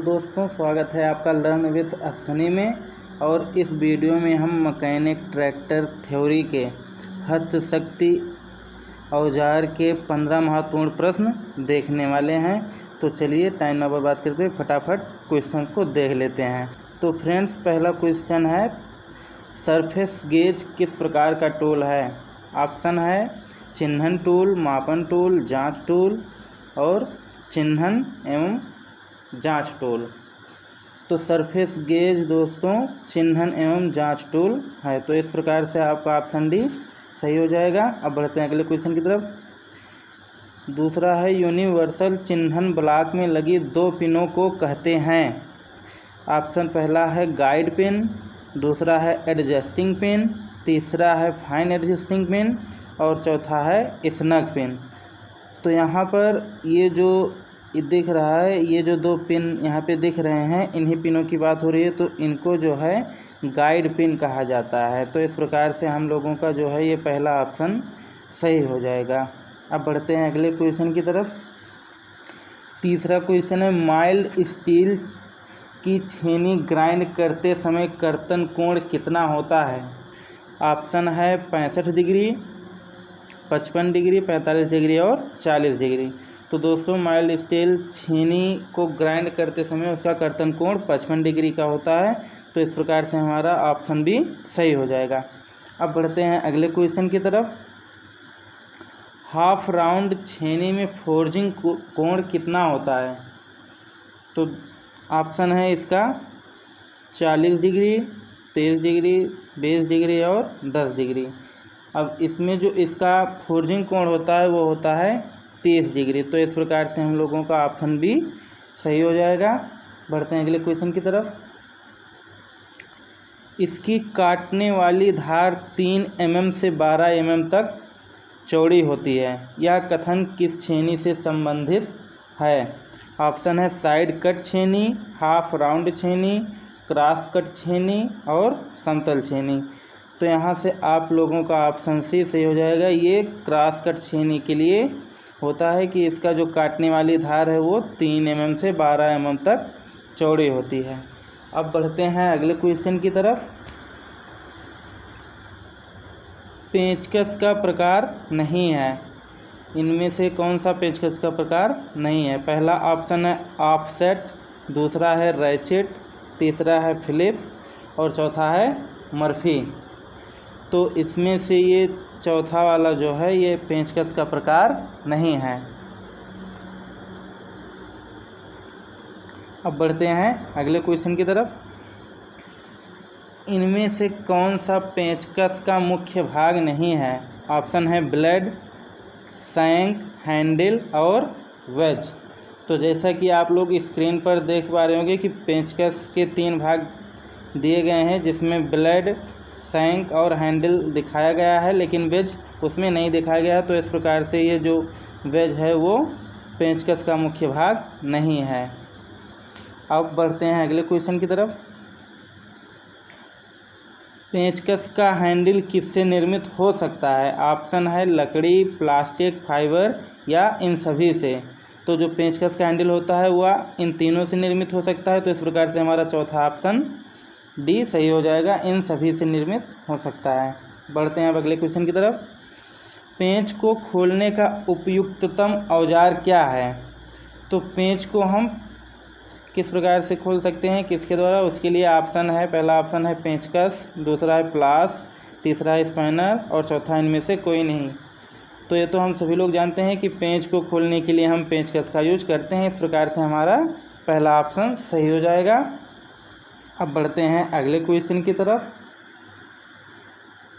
दोस्तों, स्वागत है आपका लर्न विथ अश्विनी में। और इस वीडियो में हम मैकेनिक ट्रैक्टर थ्योरी के हस्तशक्ति औजार के 15 महत्वपूर्ण प्रश्न देखने वाले हैं। तो चलिए टाइम ना बर्बाद करते हुए फटाफट क्वेश्चंस को देख लेते हैं। तो फ्रेंड्स, पहला क्वेश्चन है, सरफेस गेज किस प्रकार का टूल है? ऑप्शन है चिन्हन टूल, मापन टूल, जांच टूल और चिन्हन एवं जांच टूल। तो सरफेस गेज दोस्तों चिन्हन एवं जांच टूल है। तो इस प्रकार से आपका ऑप्शन डी सही हो जाएगा। अब बढ़ते हैं अगले क्वेश्चन की तरफ। दूसरा है, यूनिवर्सल चिन्हन ब्लॉक में लगी 2 पिनों को कहते हैं? ऑप्शन पहला है गाइड पिन, दूसरा है एडजस्टिंग पिन, तीसरा है फाइन एडजस्टिंग पिन और चौथा है स्नग पिन। तो यहाँ पर ये जो दिख रहा है, ये जो 2 पिन यहाँ पे दिख रहे हैं, इन्हीं पिनों की बात हो रही है। तो इनको जो है गाइड पिन कहा जाता है। तो इस प्रकार से हम लोगों का जो है ये पहला ऑप्शन सही हो जाएगा। अब बढ़ते हैं अगले क्वेश्चन की तरफ। तीसरा क्वेश्चन है, माइल्ड स्टील की छेनी ग्राइंड करते समय कर्तन कोण कितना होता है? ऑप्शन है 65 डिग्री, 55 डिग्री, 45 डिग्री और 40 डिग्री। तो दोस्तों, माइल्ड स्टील छेनी को ग्राइंड करते समय उसका कर्तन कोण 55 डिग्री का होता है। तो इस प्रकार से हमारा ऑप्शन बी सही हो जाएगा। अब बढ़ते हैं अगले क्वेश्चन की तरफ। हाफ राउंड छेनी में फोर्जिंग कोण कितना होता है? तो ऑप्शन है इसका 40 डिग्री, 23 डिग्री, 20 डिग्री और 10 डिग्री। अब इसमें जो इसका फोर्जिंग कोण होता है वो होता है 30 डिग्री। तो इस प्रकार से हम लोगों का ऑप्शन बी सही हो जाएगा। बढ़ते हैं अगले क्वेश्चन की तरफ। इसकी काटने वाली धार 3 mm से 12 mm तक चौड़ी होती है। यह कथन किस छेनी से संबंधित है? ऑप्शन है साइड कट छेनी, हाफ राउंड छेनी, क्रॉस कट छेनी और समतल छेनी। तो यहाँ से आप लोगों का ऑप्शन सी सही हो जाएगा। ये क्रॉस कट छेनी के लिए होता है कि इसका जो काटने वाली धार है वो 3 mm से 12 mm तक चौड़ी होती है। अब बढ़ते हैं अगले क्वेश्चन की तरफ। पेंचकस का प्रकार नहीं है, इनमें से कौन सा पेंचकस का प्रकार नहीं है? पहला ऑप्शन है ऑफसेट, दूसरा है रैचेट, तीसरा है फिलिप्स और चौथा है मर्फी। तो इसमें से ये चौथा वाला जो है ये पेंचकस का प्रकार नहीं है। अब बढ़ते हैं अगले क्वेश्चन की तरफ। इनमें से कौन सा पेंचकस का मुख्य भाग नहीं है? ऑप्शन है ब्लेड, शैंक, हैंडल और वेज। तो जैसा कि आप लोग स्क्रीन पर देख पा रहे होंगे कि पेंचकस के 3 भाग दिए गए हैं, जिसमें ब्लेड, शैंक और हैंडल दिखाया गया है, लेकिन वेज उसमें नहीं दिखाया गया। तो इस प्रकार से ये जो वेज है वो पेंचकस का मुख्य भाग नहीं है। अब बढ़ते हैं अगले क्वेश्चन की तरफ। पेंचकस का हैंडल किससे निर्मित हो सकता है? ऑप्शन है लकड़ी, प्लास्टिक, फाइबर या इन सभी से। तो जो पेंचकस का हैंडल होता है वह इन तीनों से निर्मित हो सकता है। तो इस प्रकार से हमारा चौथा ऑप्शन डी सही हो जाएगा, इन सभी से निर्मित हो सकता है। बढ़ते हैं अब अगले क्वेश्चन की तरफ। पेंच को खोलने का उपयुक्ततम औजार क्या है? तो पेंच को हम किस प्रकार से खोल सकते हैं, किसके द्वारा? उसके लिए ऑप्शन है, पहला ऑप्शन है पेंचकस, दूसरा है प्लास, तीसरा है स्पैनर और चौथा इनमें से कोई नहीं। तो ये तो हम सभी लोग जानते हैं कि पेंच को खोलने के लिए हम पेंचकस का यूज करते हैं। इस प्रकार से हमारा पहला ऑप्शन सही हो जाएगा। अब बढ़ते हैं अगले क्वेश्चन की तरफ।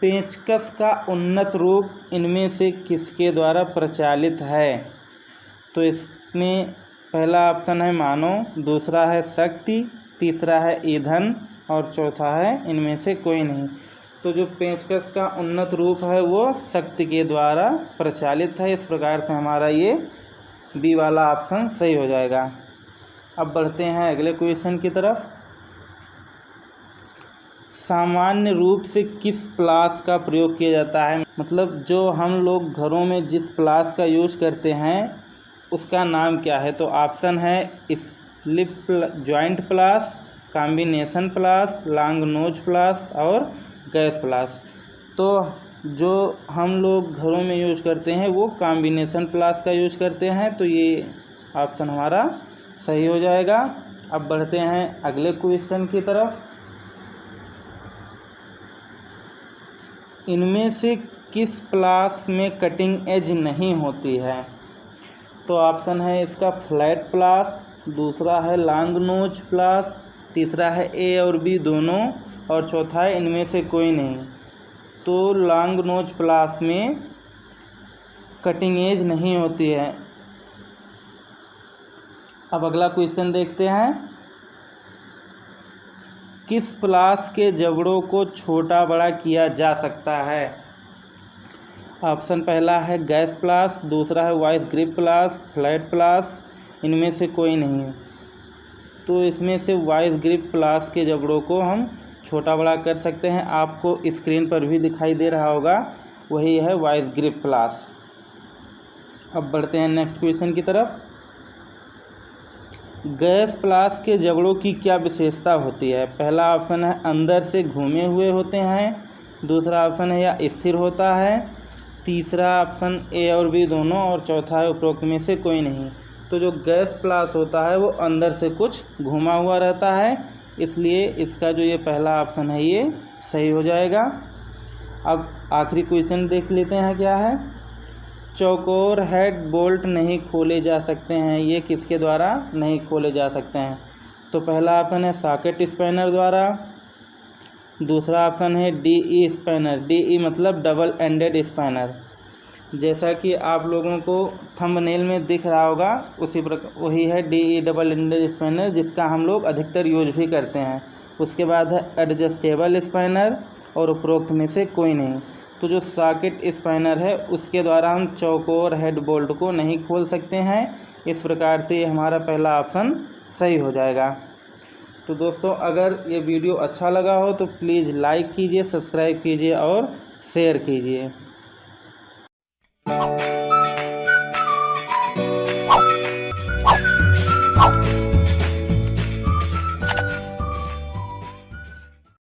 पेंचकस का उन्नत रूप इनमें से किसके द्वारा प्रचलित है? तो इसमें पहला ऑप्शन है मानव, दूसरा है शक्ति, तीसरा है ईंधन और चौथा है इनमें से कोई नहीं। तो जो पेंचकस का उन्नत रूप है वो शक्ति के द्वारा प्रचलित है। इस प्रकार से हमारा ये बी वाला ऑप्शन सही हो जाएगा। अब बढ़ते हैं अगले क्वेश्चन की तरफ। सामान्य रूप से किस प्लास का प्रयोग किया जाता है? मतलब जो हम लोग घरों में जिस प्लास का यूज करते हैं उसका नाम क्या है? तो ऑप्शन है लिप जॉइंट प्लास, कॉम्बिनेशन प्लास, लॉन्ग नोज प्लास और गैस प्लास। तो जो हम लोग घरों में यूज करते हैं वो कॉम्बिनेशन प्लास का यूज करते हैं, तो ये ऑप्शन हमारा सही हो जाएगा। अब बढ़ते हैं अगले क्वेश्चन की तरफ। इनमें से किस प्लास में कटिंग एज नहीं होती है? तो ऑप्शन है इसका फ्लैट प्लास, दूसरा है लॉन्ग नोज प्लास, तीसरा है ए और बी दोनों, और चौथा है इनमें से कोई नहीं। तो लॉन्ग नोज प्लास में कटिंग एज नहीं होती है। अब अगला क्वेश्चन देखते हैं। किस प्लास के जबड़ों को छोटा बड़ा किया जा सकता है? ऑप्शन पहला है गैस प्लास, दूसरा है वाइस ग्रिप प्लास, फ्लैट प्लास, इनमें से कोई नहीं है। तो इसमें से वाइस ग्रिप प्लास के जबड़ों को हम छोटा बड़ा कर सकते हैं। आपको स्क्रीन पर भी दिखाई दे रहा होगा, वही है वाइस ग्रिप प्लास। अब बढ़ते हैं नेक्स्ट क्वेश्चन की तरफ। गैस प्लास के जबड़ों की क्या विशेषता होती है? पहला ऑप्शन है अंदर से घूमे हुए होते हैं, दूसरा ऑप्शन है या स्थिर होता है, तीसरा ऑप्शन ए और बी दोनों, और चौथा है उपरोक्त में से कोई नहीं। तो जो गैस प्लास होता है वो अंदर से कुछ घुमा हुआ रहता है, इसलिए इसका जो ये पहला ऑप्शन है ये सही हो जाएगा। अब आखिरी क्वेश्चन देख लेते हैं क्या है। चौकोर हेड बोल्ट नहीं खोले जा सकते हैं, ये किसके द्वारा नहीं खोले जा सकते हैं? तो पहला ऑप्शन है सॉकेट स्पैनर द्वारा, दूसरा ऑप्शन है डीई स्पैनर, डीई मतलब डबल एंडेड स्पैनर, जैसा कि आप लोगों को थंबनेल में दिख रहा होगा उसी प्रकार वही है डीई डबल एंडेड स्पैनर, जिसका हम लोग अधिकतर यूज भी करते हैं। उसके बाद है एडजस्टेबल स्पैनर, और उपरोक्त में से कोई नहीं। तो जो सॉकेट स्पैनर है उसके द्वारा हम चौकोर हेड बोल्ट को नहीं खोल सकते हैं। इस प्रकार से हमारा पहला ऑप्शन सही हो जाएगा। तो दोस्तों, अगर ये वीडियो अच्छा लगा हो तो प्लीज़ लाइक कीजिए, सब्सक्राइब कीजिए और शेयर कीजिए।